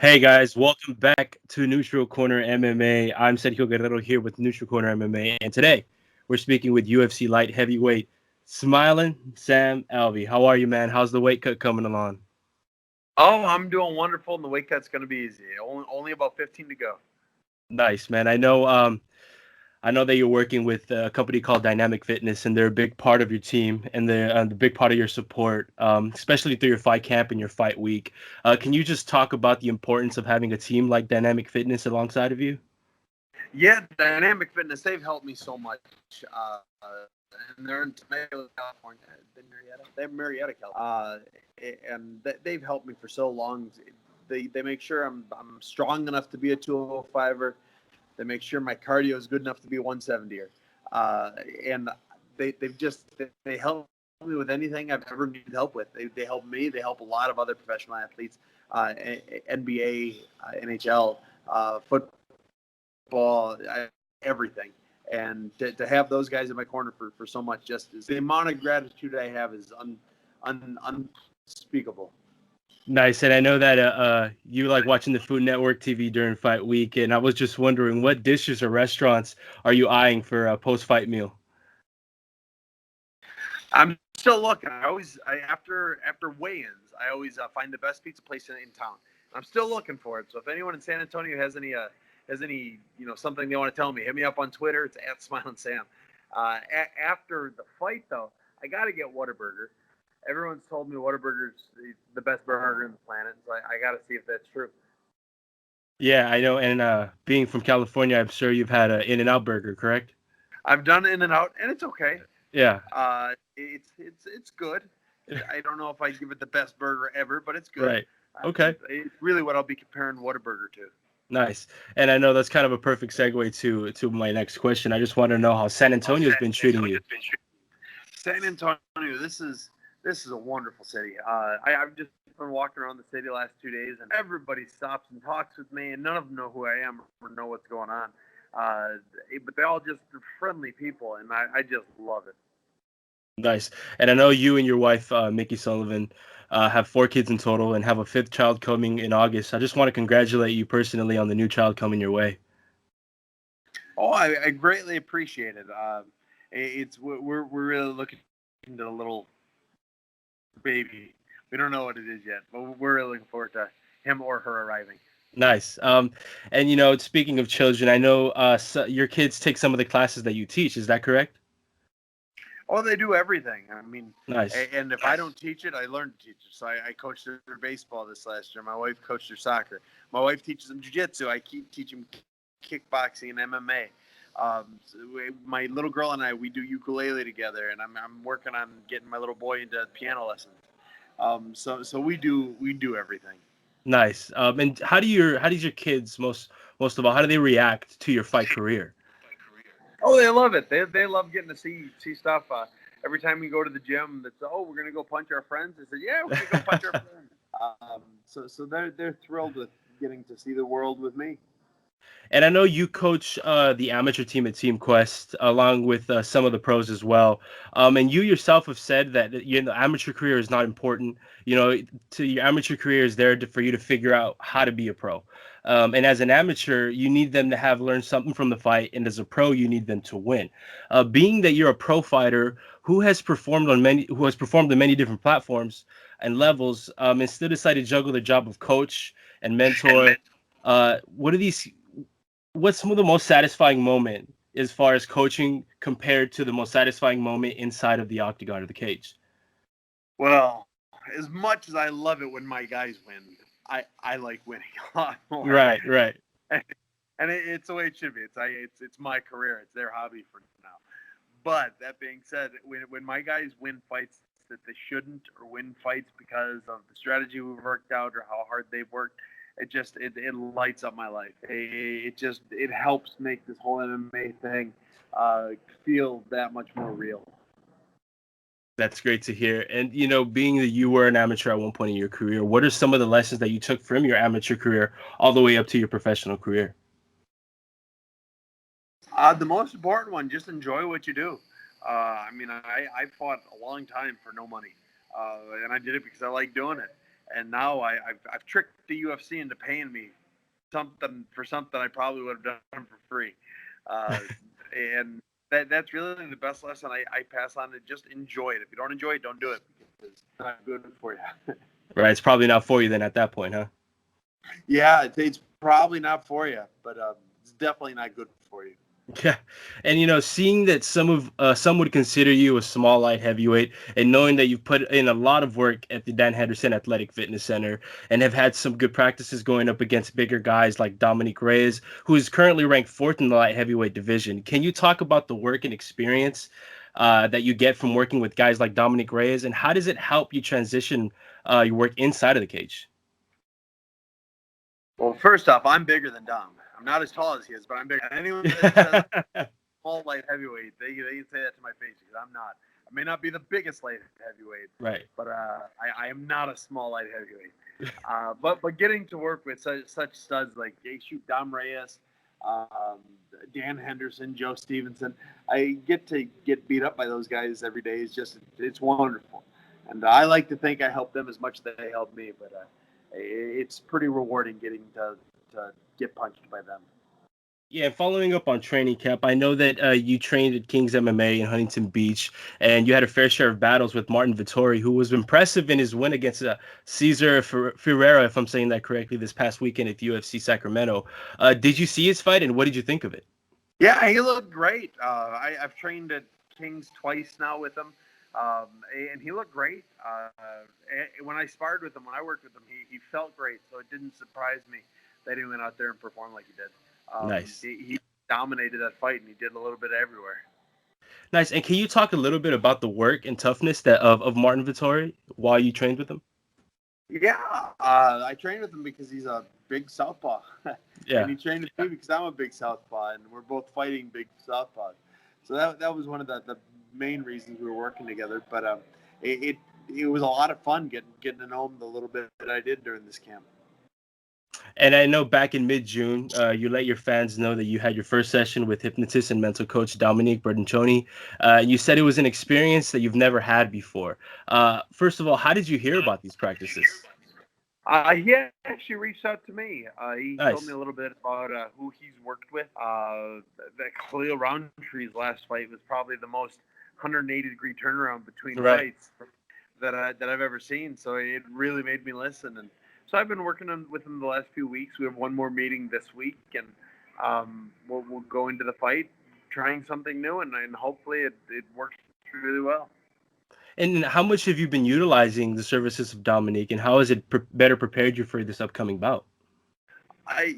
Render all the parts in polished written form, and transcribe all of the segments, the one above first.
Hey guys, welcome back to Neutral Corner MMA. I'm Sergio Guerrero here with Neutral Corner MMA, and today we're speaking with UFC light heavyweight Smilen Sam Alvey. How are you, man? How's the weight cut coming along? Oh, I'm doing wonderful, and the weight cut's going to be easy. Only about 15 to go. Nice, man. I know that you're working with a company called Dynamic Fitness, and they're a big part of your team and they're a big part of your support, especially through your fight camp and your fight week. Can you just talk about the importance of having a team like Dynamic Fitness alongside of you? Yeah, Dynamic Fitness, they've helped me so much. And they're in Temecula, California. They're Marietta, California. And they've helped me for so long. They make sure I'm strong enough to be a 205er. They make sure my cardio is good enough to be a 170er. And they help me with anything I've ever needed help with. They help me. They help a lot of other professional athletes, NBA, NHL, football, everything. And to have those guys in my corner for so much, just is the amount of gratitude I have is unspeakable. Nice, and I know that you like watching the Food Network TV during fight week, and I was just wondering what dishes or restaurants are you eyeing for a post-fight meal? I'm still looking. After weigh-ins, I always find the best pizza place in town. I'm still looking for it. So if anyone in San Antonio has any something they want to tell me, hit me up on Twitter. It's at Smilen Sam. After the fight, though, I got to get Whataburger. Everyone's told me Whataburger's the best burger on the planet, so I got to see if that's true. Yeah, I know, and being from California, I'm sure you've had an In-N-Out burger, correct? I've done In-N-Out, and it's okay. Yeah. It's good. I don't know if I'd give it the best burger ever, but it's good. Right. Okay. It's really what I'll be comparing Whataburger to. Nice. And I know that's kind of a perfect segue to my next question. I just want to know how San Antonio's been treating you. San Antonio, this is a wonderful city. I've just been walking around the city the last 2 days, and everybody stops and talks with me, and none of them know who I am or know what's going on. But they all just are friendly people, and I just love it. Nice. And I know you and your wife, Mickey Sullivan, have 4 kids in total and have a 5th child coming in August. I just want to congratulate you personally on the new child coming your way. Oh, I greatly appreciate it. We're really looking into the little baby. We don't know what it is yet, but we're really looking forward to him or her arriving. Nice. And speaking of children, I know your kids take some of the classes that you teach. Is that correct? Oh, they do everything. I mean, nice. And if I don't teach it, I learn to teach it. So I coached their baseball this last year. My wife coached their soccer. My wife teaches them jiu-jitsu. I keep teaching kickboxing and MMA. My little girl and I, we do ukulele together, and I'm working on getting my little boy into piano lessons. So we do everything. Nice. And how do your kids most of all, how do they react to your fight career? Oh, they love it. They love getting to see stuff. Every time we go to the gym, that's we're gonna go punch our friends. They said, yeah, we're gonna go punch our friends. So they're thrilled with getting to see the world with me. And I know you coach the amateur team at Team Quest, along with some of the pros as well. And you yourself have said that the amateur career is not important. To your amateur career is there for you to figure out how to be a pro. And as an amateur, you need them to have learned something from the fight, and as a pro, you need them to win. Being that you're a pro fighter who has performed on many different platforms and levels, and still decided to juggle the job of coach and mentor. What's some of the most satisfying moment as far as coaching compared to the most satisfying moment inside of the octagon or the cage? Well, as much as I love it when my guys win, I like winning a lot more. Right. And it's the way it should be. It's my career. It's their hobby for now. But that being said, when my guys win fights that they shouldn't, or win fights because of the strategy we've worked out or how hard they've worked, it lights up my life. It helps make this whole MMA thing feel that much more real. That's great to hear. And being that you were an amateur at one point in your career, what are some of the lessons that you took from your amateur career all the way up to your professional career? The most important one, just enjoy what you do. I fought a long time for no money, and I did it because I like doing it. and now I've tricked the UFC into paying me something I probably would have done for free, and that's really the best lesson I pass on. To just enjoy it. If you don't enjoy it, don't do it, because it's not good for you. Right, it's probably not for you then at that point, huh? Yeah, it's probably not for you, but it's definitely not good for you. Yeah, and seeing that some would consider you a small light heavyweight, and knowing that you've put in a lot of work at the Dan Henderson Athletic Fitness Center and have had some good practices going up against bigger guys like Dominic Reyes, who is currently ranked fourth in the light heavyweight division. Can you talk about the work and experience that you get from working with guys like Dominic Reyes, and how does it help you transition your work inside of the cage? Well, first off, I'm bigger than Dom. I'm not as tall as he is, but I'm bigger. Anyone that says small light heavyweight, they can say that to my face, because I'm not. I may not be the biggest light heavyweight, Right. but I am not a small light heavyweight. But getting to work with such studs like Dom Reyes, Dan Henderson, Joe Stevenson, I get to get beat up by those guys every day. It's wonderful, and I like to think I help them as much as they help me. But it's pretty rewarding getting to get punched by them. Yeah, following up on training camp, I know that you trained at King's MMA in Huntington Beach, and you had a fair share of battles with Martin Vettori, who was impressive in his win against Cesar Ferreira, if I'm saying that correctly, this past weekend at UFC Sacramento. Did you see his fight, and what did you think of it? Yeah, he looked great. I've trained at King's twice now with him, and he looked great. When I sparred with him, when I worked with him, he felt great, so it didn't surprise me that he went out there and performed like he did. Nice. He dominated that fight, and he did a little bit everywhere. Nice. And can you talk a little bit about the work and toughness of Martin Vettori while you trained with him? Yeah, I trained with him because he's a big southpaw. Yeah. And he trained with me because I'm a big southpaw, and we're both fighting big southpaws. So that was one of the main reasons we were working together. But it was a lot of fun getting to know him the little bit that I did during this camp. And I know back in mid-June, you let your fans know that you had your first session with hypnotist and mental coach Dominique Bertoncini. You said it was an experience that you've never had before. First of all, how did you hear about these practices? He actually reached out to me. He Nice. told me a little bit about who he's worked with. That Khalil Roundtree's last fight was probably the most 180-degree turnaround between fights that I've ever seen. So it really made me listen. And so I've been working with him the last few weeks. We have one more meeting this week, and we'll go into the fight trying something new, and hopefully it works really well. And how much have you been utilizing the services of Dominique, and how has it better prepared you for this upcoming bout? A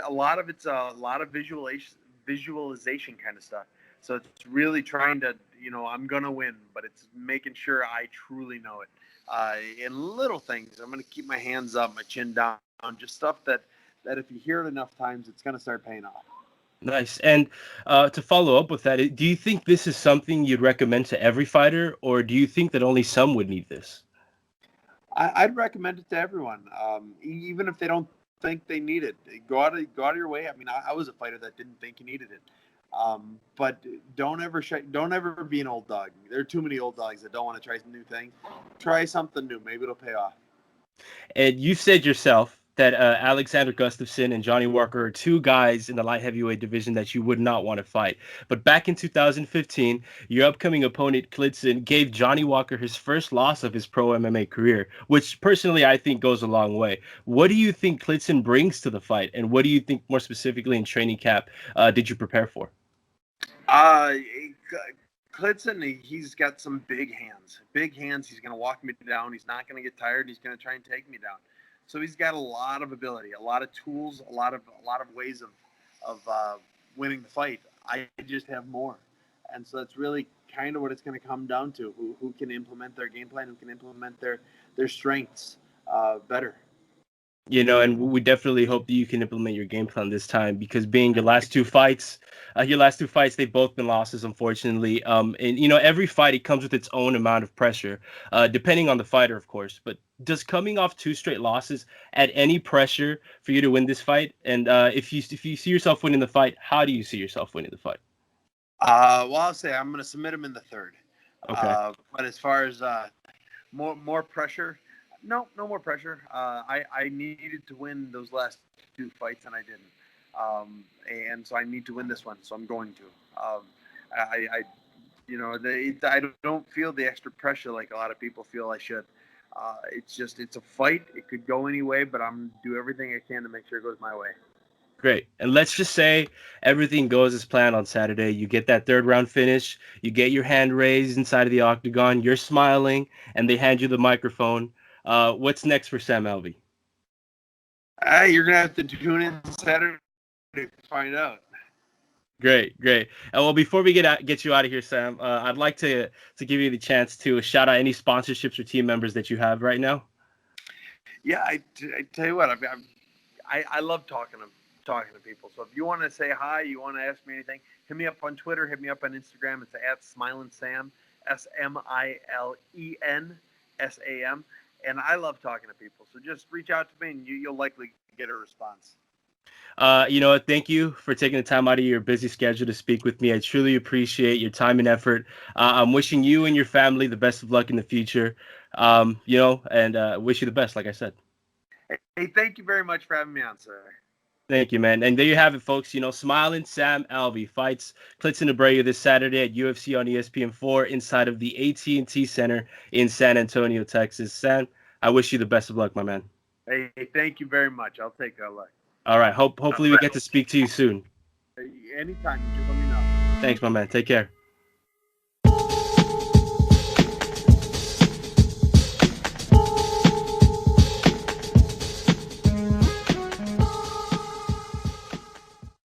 lot of it's a lot of visualization kind of stuff. So it's really trying to, I'm going to win, but it's making sure I truly know it. In little things, I'm going to keep my hands up, my chin down, just stuff that if you hear it enough times, it's going to start paying off. Nice. And to follow up with that, do you think this is something you'd recommend to every fighter, or do you think that only some would need this? I'd recommend it to everyone, even if they don't think they need it. Go out of your way. I mean, I was a fighter that didn't think you needed it. But don't ever be an old dog. There are too many old dogs that don't want to try some new things. Try something new. Maybe it'll pay off. And you said yourself that Alexander Gustafsson and Johnny Walker are two guys in the light heavyweight division that you would not want to fight. But back in 2015, your upcoming opponent, Klidson, gave Johnny Walker his first loss of his pro MMA career, which personally I think goes a long way. What do you think Klidson brings to the fight? And what do you think more specifically in training camp did you prepare for? Klidson, he's got some big hands. Big hands. He's going to walk me down. He's not going to get tired. He's going to try and take me down. So he's got a lot of ability, a lot of tools, a lot of ways of winning the fight. I just have more, and so that's really kind of what it's going to come down to: who can implement their game plan, who can implement their strengths better. And we definitely hope that you can implement your game plan this time, because being your last two fights, they've both been losses, unfortunately. And every fight, it comes with its own amount of pressure, depending on the fighter, of course. But does coming off two straight losses add any pressure for you to win this fight? And if you see yourself winning the fight, how do you see yourself winning the fight? Well, I'll say I'm going to submit him in the third. Okay. But as far as more pressure, No more pressure. I needed to win those last 2 fights, and I didn't. And so I need to win this one, so I'm going to. I I don't feel the extra pressure like a lot of people feel I should. It's a fight. It could go any way, but I'm gonna do everything I can to make sure it goes my way. Great. And let's just say everything goes as planned on Saturday. You get that third round finish. You get your hand raised inside of the octagon. You're smiling, and they hand you the microphone. What's next for Sam Alvey? You're gonna have to tune in Saturday to find out. Great. And well, before we get you out of here, Sam, I'd like to give you the chance to shout out any sponsorships or team members that you have right now. Yeah, I tell you what, I love talking to people. So if you want to say hi, you want to ask me anything, hit me up on Twitter, hit me up on Instagram. It's at Smilen Sam, SMILEN SAM, and I love talking to people. So just reach out to me, and you'll likely get a response. Thank you for taking the time out of your busy schedule to speak with me. I truly appreciate your time and effort. I'm wishing you and your family the best of luck in the future. And wish you the best, like I said. Hey, thank you very much for having me on, sir. Thank you, man. And there you have it, folks. Smiling Sam Alvey fights Klidson Abreu this Saturday at UFC on ESPN4 inside of the AT&T Center in San Antonio, Texas. Sam, I wish you the best of luck, my man. Hey, thank you very much. I'll take that luck. All right. Hopefully we get to speak to you soon. Anytime. You just let me know. Thanks, my man. Take care.